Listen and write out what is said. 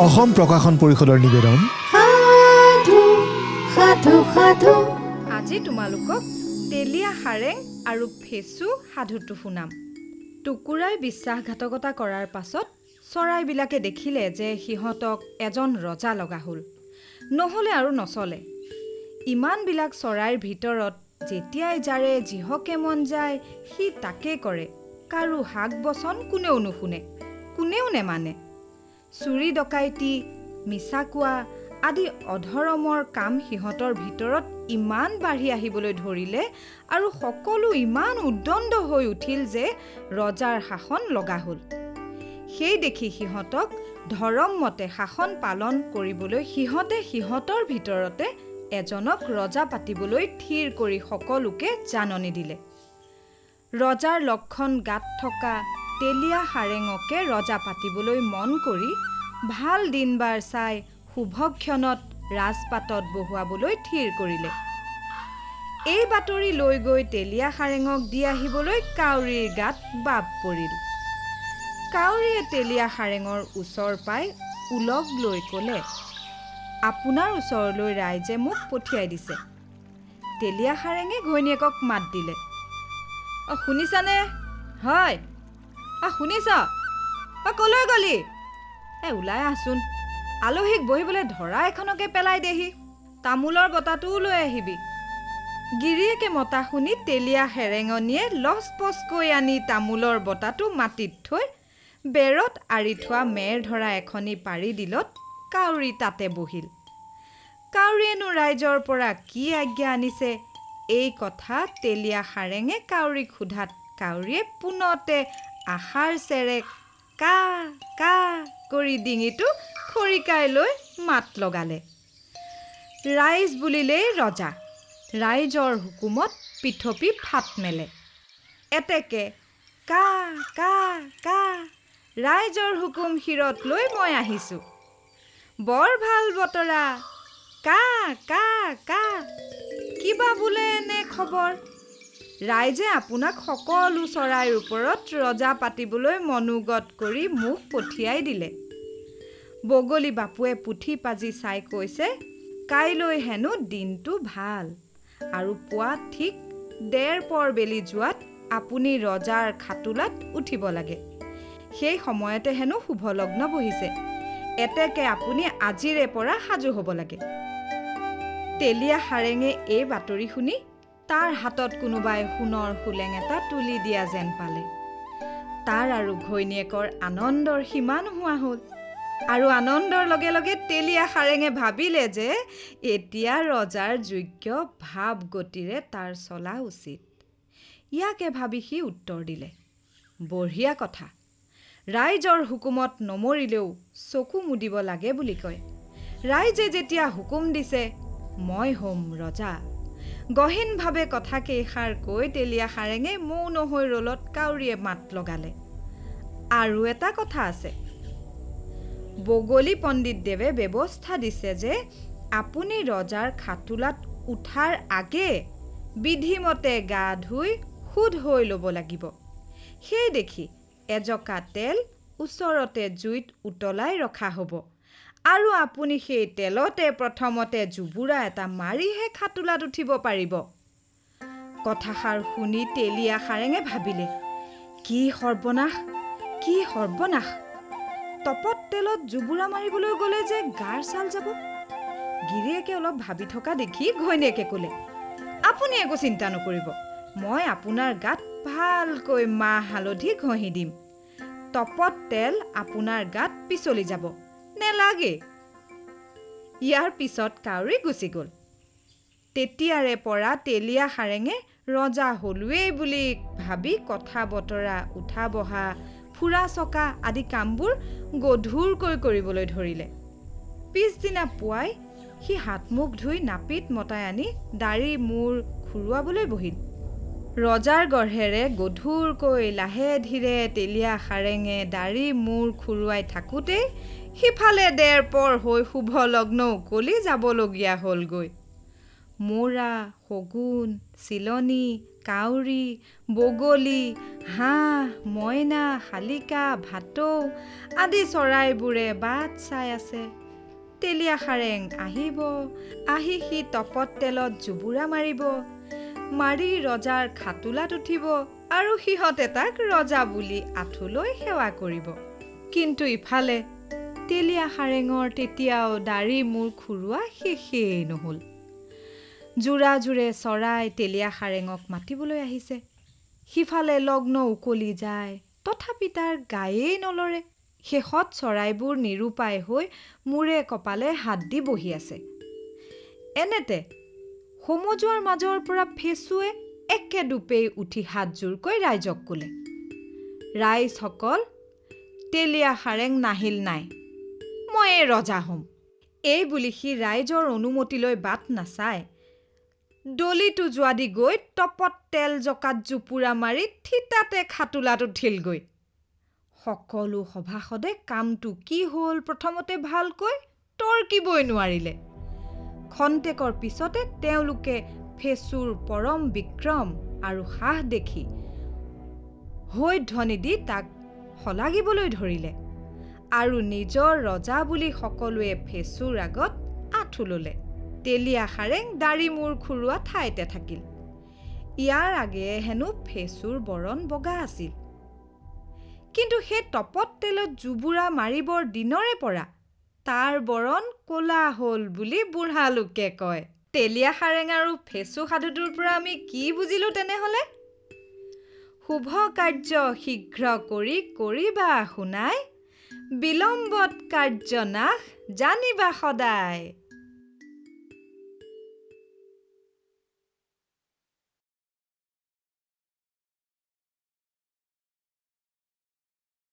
অসম প্ৰকাশন পৰিষদৰ নিবেদন আজি তোমালোকক তেলিয়া সাৰেং আৰু ফেচু সাধুটো শুনাম। টুকুৰাই বিশ্বাসঘাতকতা কৰাৰ পাছত চৰাইবিলাকে দেখিলে যে সিহঁতক এজন ৰজা লগা হ'ল, নহ'লে আৰু নচলে। ইমানবিলাক চৰাইৰ ভিতৰত যেতিয়াই যাৰে যিহকে মন যায় সি তাকে কৰে। কাৰো হাক বচন কোনেও নুশুনে, কোনেও নেমানে। চুৰি ডকাইতি, মিছা কোৱা আদি অধৰমৰ কাম সিহঁতৰ ভিতৰত ইমান বাঢ়ি আহিবলৈ ধৰিলে আৰু সকলো ইমান উদ্দণ্ড হৈ উঠিল যে ৰজাৰ শাসন লগা হ'ল। সেই দেখি সিহঁতক ধৰমমতে শাসন পালন কৰিবলৈ সিহঁতে সিহঁতৰ ভিতৰতে এজনক ৰজা পাতিবলৈ থিৰ কৰি সকলোকে জাননী দিলে। ৰজাৰ লক্ষণ গাত থকা তেলিয়া সাৰেঙকে ৰজা পাতিবলৈ মন কৰি ভাল দিনবাৰ চাই শুভক্ষণত ৰাজপাটত বহুৱাবলৈ থিৰ কৰিলে। এই বাতৰি লৈ গৈ তেলিয়া সাৰেঙক দি আহিবলৈ কাউৰীৰ গাত বাব পৰিল। কাউৰীয়ে তেলিয়া সাৰেঙৰ ওচৰ পাই উলগ লৈ ক'লে, আপোনাৰ ওচৰলৈ ৰাইজে মোক পঠিয়াই দিছে। তেলিয়া সাৰেঙে ঘৈণীয়েকক মাত দিলে, শুনিছানে? হয়। শুনিছ? কলৈ গলি? ওলাই আহচোন, আলহীক বহিবলৈ ধৰা এখনকে পেলাই দেহি, তামোলৰ বটাটোও লৈ আহিবি। গিৰিয়েকে মতা শুনি তেলিয়া সেৰেঙনিয়ে লচপচকৈ আনি তামোলৰ বটাটো মাটিত থৈ বেৰত আঁৰি থোৱা মেৰ ধৰা এখনি পাৰি দিলত কাউৰী তাতে বহিল। কাউৰীয়েনো ৰাইজৰ পৰা কি আজ্ঞা আনিছে এই কথা তেলিয়া সাৰেঙে কাউৰীক সোধাত কাউৰীয়ে পুনতে আশাৰ চেৰে কা কা কৰি ডিঙিটো খৰিকাই লৈ মাত লগালে। ৰাইজ বুলিলেই ৰজা, ৰাইজৰ হুকুমত পিঠপি ফাট মেলে। এতেকে কা কা কা, ৰাইজৰ হুকুম শিৰত লৈ মই আহিছোঁ। বৰ ভাল বতৰা, কা কা কা, কিবা বোলে এনে খবৰ? ৰাইজে আপোনাক সকলো চৰাইৰ ওপৰত ৰজা পাতিবলৈ মনোগত কৰি মোক পঠিয়াই দিলে। বগলী বাপুৱে পুথি পাজি চাই কৈছে, কাইলৈ হেনো দিনটো ভাল আৰু পুৱা ঠিক ১:৩০ পৰ বেলি যোৱাত আপুনি ৰজাৰ খাটোলাত উঠিব লাগে। সেই সময়তে হেনো শুভলগ্ন বহিছে। এতেকে আপুনি আজিৰে পৰা সাজু হ'ব লাগে। তেলিয়া সাৰেঙে এই বাতৰি শুনি তাৰ হাতত কোনোবাই সোণৰ শোলেং এটা তুলি দিয়া যেন পালে। তাৰ আৰু ঘৈণীয়েকৰ আনন্দৰ সীমা নোহোৱা হ'ল। আৰু আনন্দৰ লগে লগে তেলিয়া সাৰেঙে ভাবিলে যে এতিয়া ৰজাৰ যোগ্য ভাৱ গতিৰে তাৰ চলা উচিত। ইয়াকে ভাবি সি উত্তৰ দিলে, বঢ়িয়া কথা, ৰাইজৰ হুকুমত নমৰিলেও চকু মুদিব লাগে বুলি কয়। ৰাইজে যেতিয়া হুকুম দিছে মই হ'ম ৰজা। গহীনভাৱে কথা কেইষাৰ কৈ তেলিয়া সাৰেঙে মৌন হৈ ৰলত কাউৰীয়ে মাত লগালে, আৰু এটা কথা আছে। বগলী পণ্ডিতদেৱে ব্যৱস্থা দিছে যে আপুনি ৰজাৰ খাটোলাত উঠাৰ আগে বিধিমতে গা ধুই শুদ্ধ হৈ ল'ব লাগিব। সেই দেখি এজকা তেল ওচৰতে জুইত উতলাই ৰখা হ'ব আৰু আপুনি সেই তেলতে প্ৰথমতে জুবুৰা এটা মাৰিহে খাটোলাত উঠিব পাৰিব। কথাষাৰ শুনি তেলিয়া সাৰেঙে ভাবিলে, কি সৰ্বনাশ, কি সৰ্বনাশ! তপত তেলত জুবুৰা মাৰিবলৈ গ'লে যে গাৰ ছাল যাব। গিৰিয়েকে অলপ ভাবি থকা দেখি ঘৈণীয়েকে ক'লে, আপুনি একো চিন্তা নকৰিব, মই আপোনাৰ গাত ভালকৈ মাহ হালধি ঘঁহি দিম। তপত তেল আপোনাৰ গাত পিচলি যাব, নেলাগে। ইয়াৰ পিছত কাউৰী গুচি গ'ল। তেতিয়াৰে পৰা তেলিয়া সাৰেঙে ৰজা হলোৱেই বুলি ভাবি কথা বতৰা, উঠা বহা, ফুৰা চকা আদি কামবোৰ গধুৰকৈ কৰিবলৈ ধৰিলে। পিছদিনা পুৱাই সি হাত মুখ ধুই নাপিত মতাই আনি দাড়ি মূৰ খুৰুৱাবলৈ বহিল। ৰজাৰ গঢ়েৰে গধুৰকৈ লাহে ধীৰে তেলিয়া সাৰেঙে দাড়ি মূৰ খুৰুৱাই থাকোঁতেই সিফালে ১:৩০ পৰ হৈ শুভলগ্ন উকলি যাবলগীয়া হ'লগৈ। মৌৰা, শগুন, চিলনী, কাউৰী, বগলী, হাঁহ, মইনা, শালিকা, ভাটৌ আদি চৰাইবোৰে বাট চাই আছে। তেলীয়া সাৰেং আহিব, আহি সি তপত তেলত জুবুৰা মাৰিব, মাৰি ৰজাৰ খাটোলাত উঠিব আৰু সিহঁতে তাক ৰজা বুলি আঁঠুলৈ সেৱা কৰিব। কিন্তু ইফালে তেলীয়া সাৰেঙৰ তেতিয়াও দাড়ি মূৰ খুৰোৱা শেষেই নহ'ল। জোৰা জোৰে চৰাই তেলীয়া সাৰেঙক মাতিবলৈ আহিছে। সিফালে লগ্ন উকলি যায়, তথাপি তাৰ গায়েই নলৰে। শেষত চৰাইবোৰ নিৰুপায় হৈ মূৰে কপালে হাত দি বহি আছে। এনেতে সমজুৱাৰ মাজৰ পৰা ফেচুৱে একে দুপেই উঠি হাতজোৰকৈ ৰাইজক ক'লে, ৰাইজসকল, তেলীয়া সাৰেং নাহিল নাই, ময়ে ৰজা হ'ম। এই বুলি সি ৰাইজৰ অনুমতিলৈ বাট নাচাই দলিটো যোৱাদি গৈ টপত তেল জকাত জোপুৰা মাৰি থিতাতে খাটোলাত উঠিলগৈ। সকলো সভাসদে কামটো কি হ'ল প্ৰথমতে ভালকৈ তৰ্কিবই নোৱাৰিলে। খন্তেকৰ পিছতে তেওঁলোকে ফেচুৰ পৰম বিক্ৰম আৰু সাহ দেখি হৈধ্বনি দি তাক শলাগিবলৈ ধৰিলে আৰু নিজৰ ৰজা বুলি সকলোৱে ফেচুৰ আগত আঁঠু ল'লে। তেলীয়া সাৰেং দাড়ি মূৰ খুৰোৱা ঠাইতে থাকিল। ইয়াৰ আগেয়ে হেনো ফেচুৰ বৰণ বগা আছিল, কিন্তু সেই টপত তেলত জুবুৰা মাৰিবৰ দিনৰে পৰা তাৰ বৰণ ক'লা হ'ল বুলি বুঢ়া লোকে কয়। তেলীয়া সাৰেং আৰু ফেচু সাধুটোৰ পৰা আমি কি বুজিলোঁ তেনেহ'লে? শুভ কাৰ্য শীঘ্ৰ কৰি কৰিবা শুনাই, বিলম্বত কাৰ্য নাশ জানিবা সদায়।